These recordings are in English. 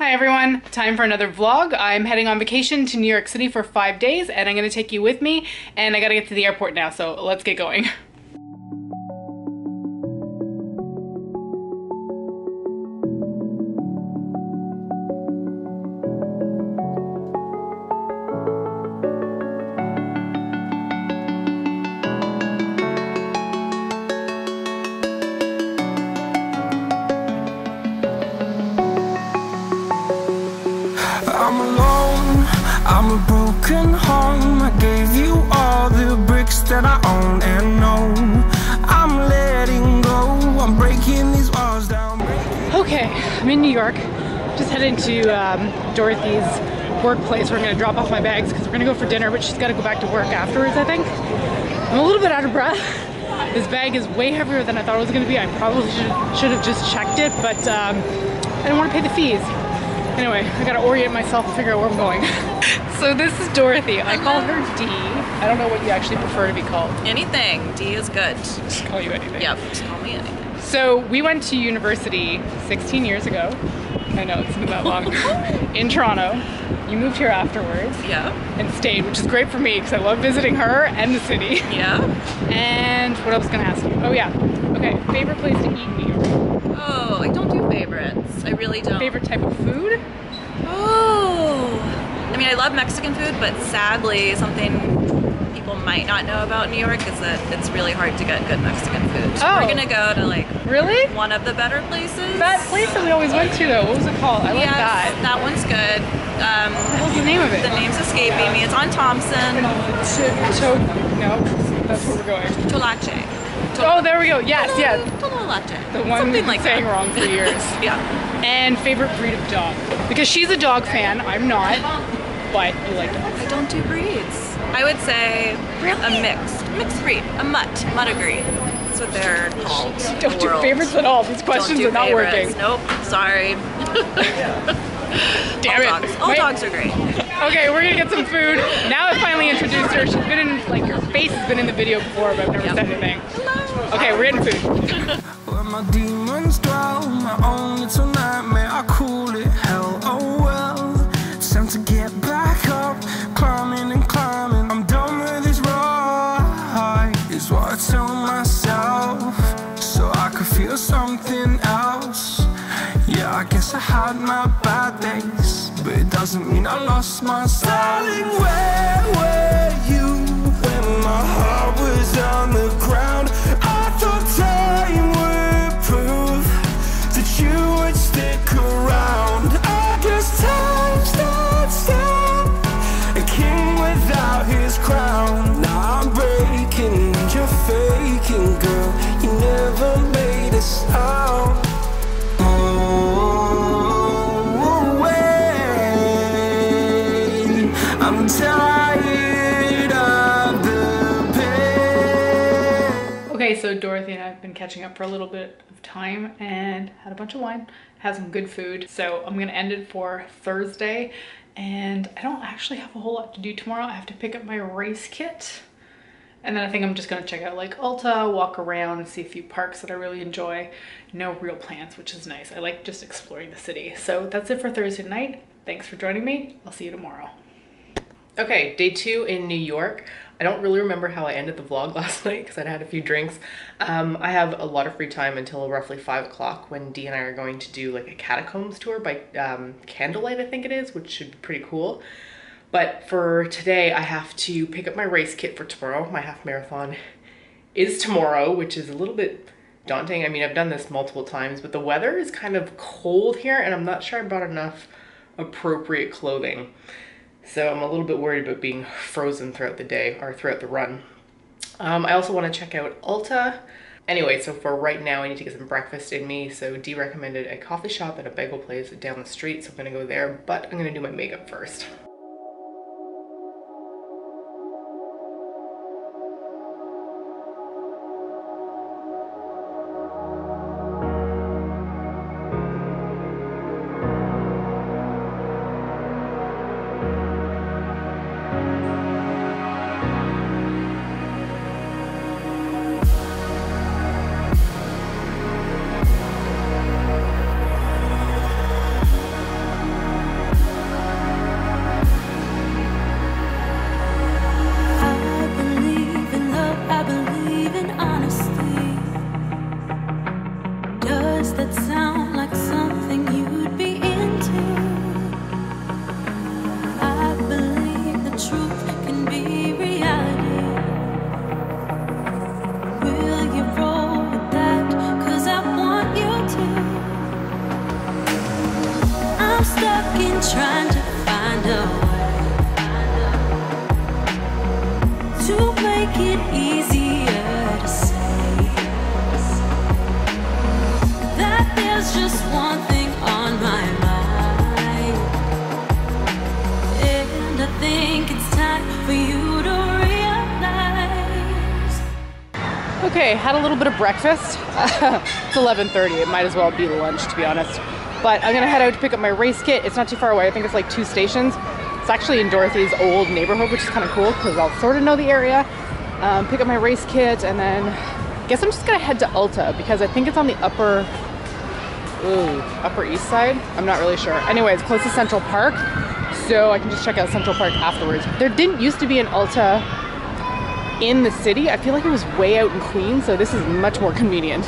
Hi everyone, time for another vlog. I'm heading on vacation to New York City for 5 days and I'm gonna take you with me, and I gotta get to the airport now, so let's get going. I'm alone, I'm a broken home. I gave you all the bricks that I own and know. I'm letting go, I'm breaking these walls down. Okay, I'm in New York. Just heading to Dorothy's workplace where I'm gonna drop off my bags because we're gonna go for dinner, but she's gotta go back to work afterwards, I think. I'm a little bit out of breath. This bag is way heavier than I thought it was gonna be. I probably should have just checked it, but I didn't want to pay the fees. Anyway, I gotta orient myself and figure out where I'm going. So this is Dorothy. I call her D. I don't know what you actually prefer to be called. Anything. D is good. Just call you anything. Yep, just call me anything. So we went to university 16 years ago. I know, it's been that long. In Toronto. You moved here afterwards. Yeah. And stayed, which is great for me because I love visiting her and the city. Yeah. And what else was I gonna ask you? Oh yeah. Okay, favorite place to eat in New York? Oh, I don't do favorites. I really don't. Favorite type of food? Oh. I mean, I love Mexican food, but sadly, something people might not know about New York is that it's really hard to get good Mexican food. Oh. We're gonna go to like Really? one of the better places. That place that we always went to though, what was it called? I like that. That one's good. What was the name of it? The name's escaping me. It's on Thompson. No, that's where we're going. Tolache. Oh, there we go. Yes, yes. Tolache. The one Something we've been like saying that. wrong for years. Yeah. And favorite breed of dog? Because she's a dog fan, I'm not, but you like dogs. I don't do breeds. I would say a mixed breed, a mutt-agree. That's what they're called. Don't do favorites at all. These questions are not working. Nope, sorry. Damn it. All dogs are great. Okay, we're gonna get some food. Now I've finally introduced her. She's been in, like, her face has been in the video before, but I've never said anything. Hello. Okay, we're getting food. When my demons dwell, my own little nightmare, I call it hell, oh well. It's time to get back up, climbing and climbing. I'm done with this ride, is what I tell myself, so I could feel something else. Yeah, I guess I had my bad days, but it doesn't mean I lost my style. Darling, where were you when my heart was on the ground? I thought time would prove that you would stick around. I guess time stood still, a king without his crown. Now I'm breaking and you're faking, girl. You never made a sound. I'm tired of the pain. Okay, so Dorothy and I have been catching up for a little bit of time and had a bunch of wine, had some good food. So I'm gonna end it for Thursday, and I don't actually have a whole lot to do tomorrow. I have to pick up my race kit. And then I think I'm just gonna check out like Ulta, walk around and see a few parks that I really enjoy. No real plans, which is nice. I like just exploring the city. So that's it for Thursday night. Thanks for joining me. I'll see you tomorrow. Okay, day 2 in New York. I don't really remember how I ended the vlog last night because I'd had a few drinks. I have a lot of free time until roughly 5 o'clock when Dee and I are going to do like a catacombs tour by candlelight, I think it is, which should be pretty cool. But for today, I have to pick up my race kit for tomorrow. My half marathon is tomorrow, which is a little bit daunting. I mean, I've done this multiple times, but the weather is kind of cold here and I'm not sure I brought enough appropriate clothing. So I'm a little bit worried about being frozen throughout the day or throughout the run. I also want to check out Ulta. Anyway, so for right now, I need to get some breakfast in me. So Dee recommended a coffee shop and a bagel place down the street. So I'm gonna go there, but I'm gonna do my makeup first. stuck in trying to find a way to make it easier to say that there's just one thing on my mind, and I think it's time for you to realize. Okay, had a little bit of breakfast. It's 11:30, it might as well be lunch to be honest. But I'm gonna head out to pick up my race kit. It's not too far away, I think it's like 2 stations. It's actually in Dorothy's old neighborhood, which is kind of cool because I'll sort of know the area. Pick up my race kit, and then I guess I'm just gonna head to Ulta because I think it's on the upper east side. I'm not really sure. Anyway, it's close to Central Park, so I can just check out Central Park afterwards. There didn't used to be an Ulta in the city. I feel like it was way out in Queens, so this is much more convenient.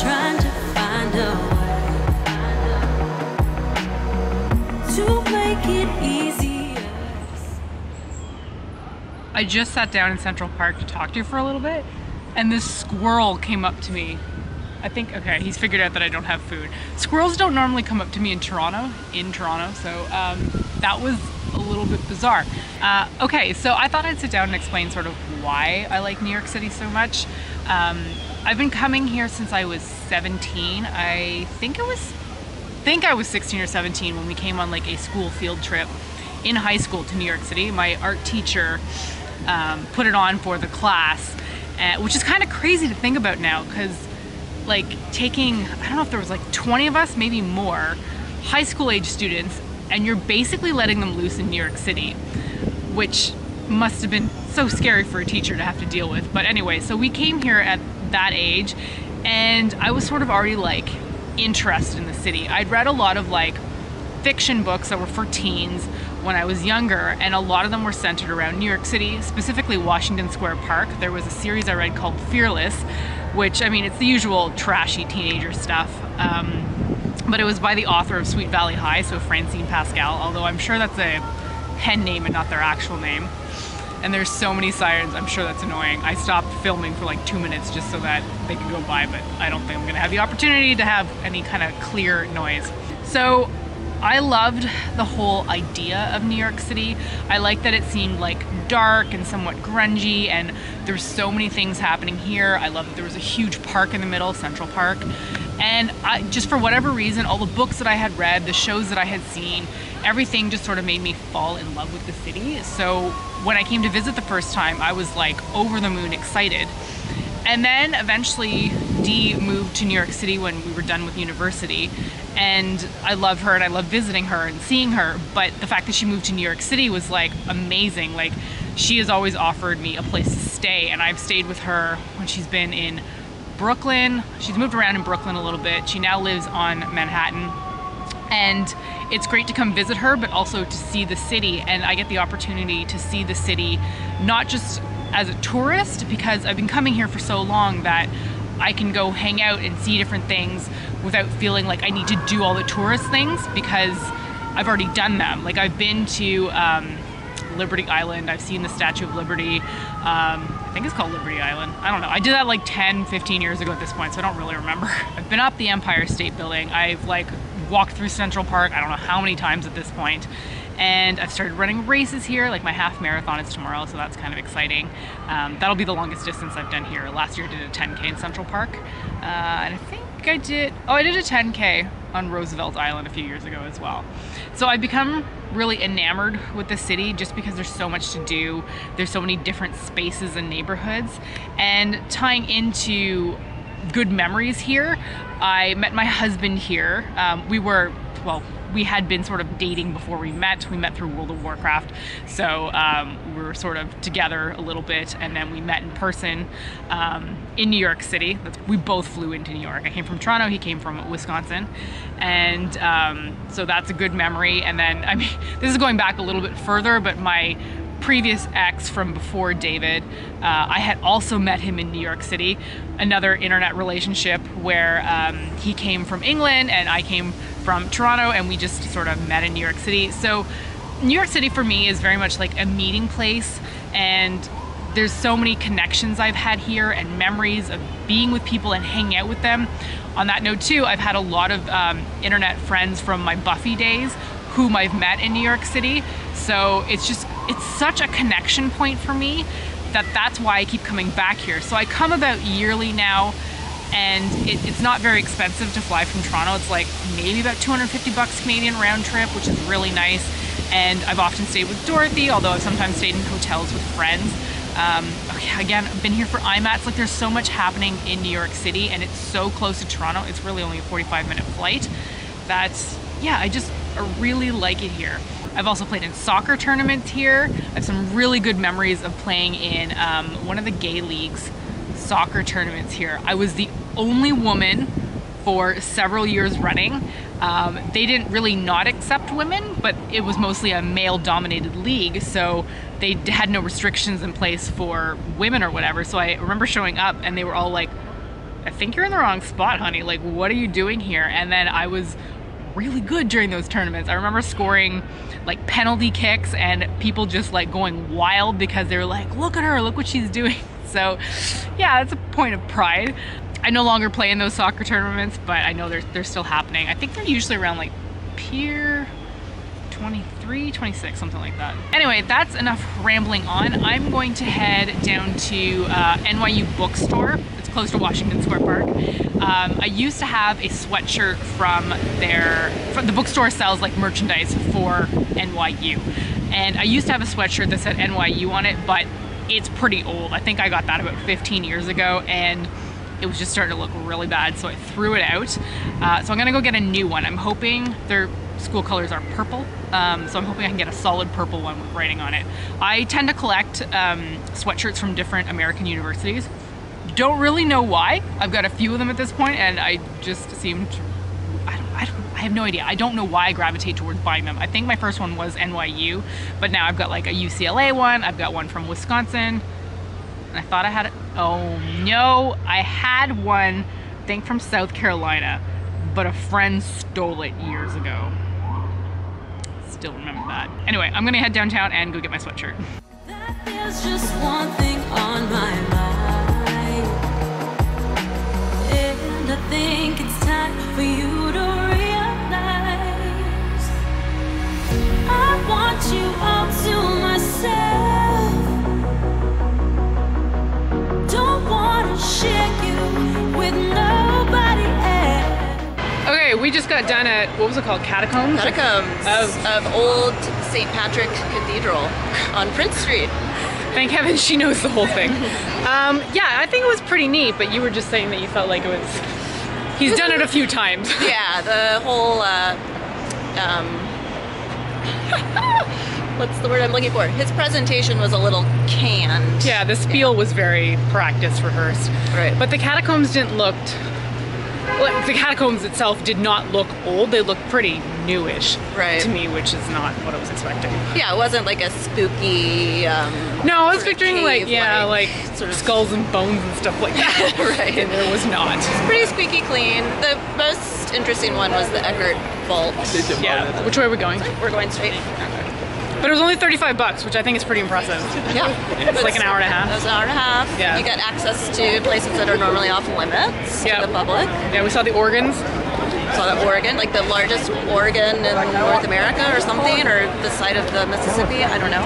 Trying to find a way to make it easier. I just sat down in Central Park to talk to you for a little bit, and this squirrel came up to me. I think, okay, he's figured out that I don't have food. Squirrels don't normally come up to me in Toronto, so that was a little bit bizarre. Okay, so I thought I'd sit down and explain sort of why I like New York City so much. I've been coming here since I was 17. I think I was 16 or 17 when we came on like a school field trip in high school to New York City. My art teacher put it on for the class, which is kind of crazy to think about now because like taking, I don't know if there was like 20 of us, maybe more, high school age students, and you're basically letting them loose in New York City, which must have been so scary for a teacher to have to deal with. But anyway, so we came here at that age, and I was sort of already like interested in the city. I'd read a lot of like fiction books that were for teens when I was younger, and a lot of them were centered around New York City, specifically Washington Square Park. There was a series I read called Fearless, which, I mean, it's the usual trashy teenager stuff, but it was by the author of Sweet Valley High, so Francine Pascal, although I'm sure that's a pen name and not their actual name. And there's so many sirens, I'm sure that's annoying. I stopped filming for like 2 minutes just so that they could go by, but I don't think I'm gonna have the opportunity to have any kind of clear noise. So I loved the whole idea of New York City. I liked that it seemed like dark and somewhat grungy, and there's so many things happening here. I loved that there was a huge park in the middle, Central Park. And just for whatever reason, all the books that I had read, the shows that I had seen, everything just sort of made me fall in love with the city. So when I came to visit the first time, I was like over the moon excited. And then eventually Dee moved to New York City when we were done with university. And I love her and I love visiting her and seeing her. But the fact that she moved to New York City was like amazing. Like, she has always offered me a place to stay, and I've stayed with her when she's been in Brooklyn. She's moved around in Brooklyn a little bit. She now lives on Manhattan. And it's great to come visit her, but also to see the city. And I get the opportunity to see the city, not just as a tourist, because I've been coming here for so long that I can go hang out and see different things without feeling like I need to do all the tourist things, because I've already done them. Like, I've been to Liberty Island, I've seen the Statue of Liberty, I think it's called Liberty Island, I don't know. I did that like 10, 15 years ago at this point, so I don't really remember. I've been up the Empire State Building, I've like walked through Central Park, I don't know how many times at this point, and I've started running races here. Like, my half marathon is tomorrow, so that's kind of exciting. That'll be the longest distance I've done here. Last year I did a 10K in Central Park, and I think I did a 10K on Roosevelt Island a few years ago as well. So I've become really enamored with the city just because there's so much to do. There's so many different spaces and neighborhoods, and tying into good memories here. I met my husband here. We had been sort of dating before we met. We met through World of Warcraft. So we were sort of together a little bit, and then we met in person in New York City. We both flew into New York. I came from Toronto, he came from Wisconsin. And so that's a good memory. And then, I mean, this is going back a little bit further, but my previous ex from before David, I had also met him in New York City, another internet relationship where he came from England and I came from Toronto, and we just sort of met in New York City. So New York City for me is very much like a meeting place, and there's so many connections I've had here and memories of being with people and hanging out with them. On that note too, I've had a lot of internet friends from my Buffy days whom I've met in New York City. So it's such a connection point for me that's why I keep coming back here. So I come about yearly now, and it's not very expensive to fly from Toronto. It's like maybe about 250 bucks Canadian round trip, which is really nice. And I've often stayed with Dorothy, although I've sometimes stayed in hotels with friends. Again, I've been here for IMATs. Like, there's so much happening in New York City, and it's so close to Toronto. It's really only a 45-minute flight. I really like it here. I've also played in soccer tournaments here. I have some really good memories of playing in one of the gay leagues soccer tournaments here. I was the only woman for several years running. They didn't really not accept women, but it was mostly a male-dominated league, so they had no restrictions in place for women or whatever. So I remember showing up and they were all like, I think you're in the wrong spot, honey. Like, what are you doing here? And then I was really good during those tournaments. I remember scoring like penalty kicks and people just like going wild because they were like, look at her, look what she's doing. So yeah, it's a point of pride. I no longer play in those soccer tournaments, but I know they're still happening. I think they're usually around like Pier 23, 26, something like that. Anyway, that's enough rambling on. I'm going to head down to NYU bookstore. It's close to Washington Square Park. I used to have a sweatshirt from the bookstore sells like merchandise for NYU. And I used to have a sweatshirt that said NYU on it, but it's pretty old. I think I got that about 15 years ago, and it was just starting to look really bad, so I threw it out. So I'm gonna go get a new one. I'm hoping their school colors are purple, so I'm hoping I can get a solid purple one with writing on it. I tend to collect sweatshirts from different American universities. Don't really know why. I've got a few of them at this point, and I just seem to, I have no idea. I don't know why I gravitate towards buying them. I think my first one was NYU, but now I've got like a UCLA one. I've got one from Wisconsin, and I thought I had it. Oh no, I had one, I think from South Carolina, but a friend stole it years ago. Still remember that. Anyway, I'm gonna head downtown and go get my sweatshirt. There's just one thing on my mind, and I think it's time for you to realize I want you all to myself. Don't want to share you with nobody else. Okay, we just got done at, what was it called, Catacombs? Catacombs of Old St. Patrick Cathedral on Prince Street. Thank heaven she knows the whole thing. Yeah, I think it was pretty neat, but you were just saying that you felt like it was, he's done it a few times. Yeah, the whole, what's the word I'm looking for? His presentation was a little canned. Yeah, the spiel was very practice rehearsed. Right. But the catacombs didn't look, well, the catacombs itself did not look old. They looked pretty newish to me, which is not what I was expecting. Yeah, it wasn't like a spooky. No, I was picturing like, yeah, like sort of skulls and bones and stuff like that. Right. And there was not. Pretty squeaky clean. The most interesting one was the Eckert vault. Yeah. Which way are we going? We're going straight. But it was only 35 bucks, which I think is pretty impressive. Yeah. It's like an hour and a half. It was an hour and a half. Yeah. You get access to places that are normally off limits to the public. Yeah, we saw the organs. Saw the organ, like the largest organ in North America or something, or the site of the Mississippi, I don't know.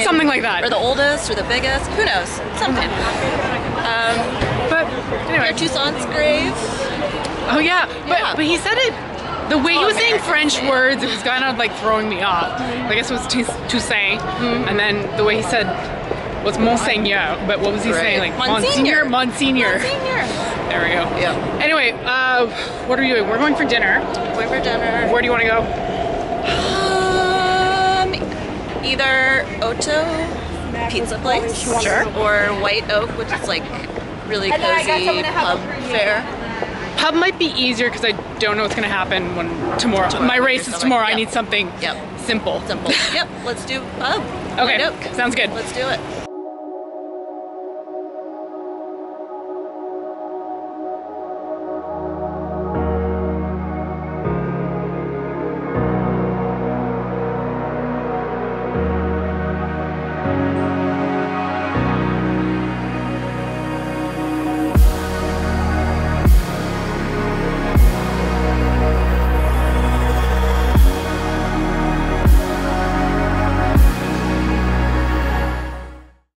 Something like that. Or the oldest, or the biggest, who knows, something. But anyway. Toussaint's grave. Oh yeah, Yeah. but he said it. The way he was saying American, French yeah. words, it was kind of like throwing me off. I guess it was Toussaint, and then the way he said was Monseigneur, but what was he saying? Like Monsignor. Monsignor. There we go. Yeah. Anyway, what are we doing? We're going for dinner. Going for dinner. Where do you want to go? Either Otto pizza place, Sure. or White Oak, which is like really cozy pub fare. Pub might be easier because I don't know what's going to happen when tomorrow. My race is tomorrow. I Yep. need something Yep. simple. Simple. Yep. Let's do pub. Okay. White Oak. Sounds good. Let's do it.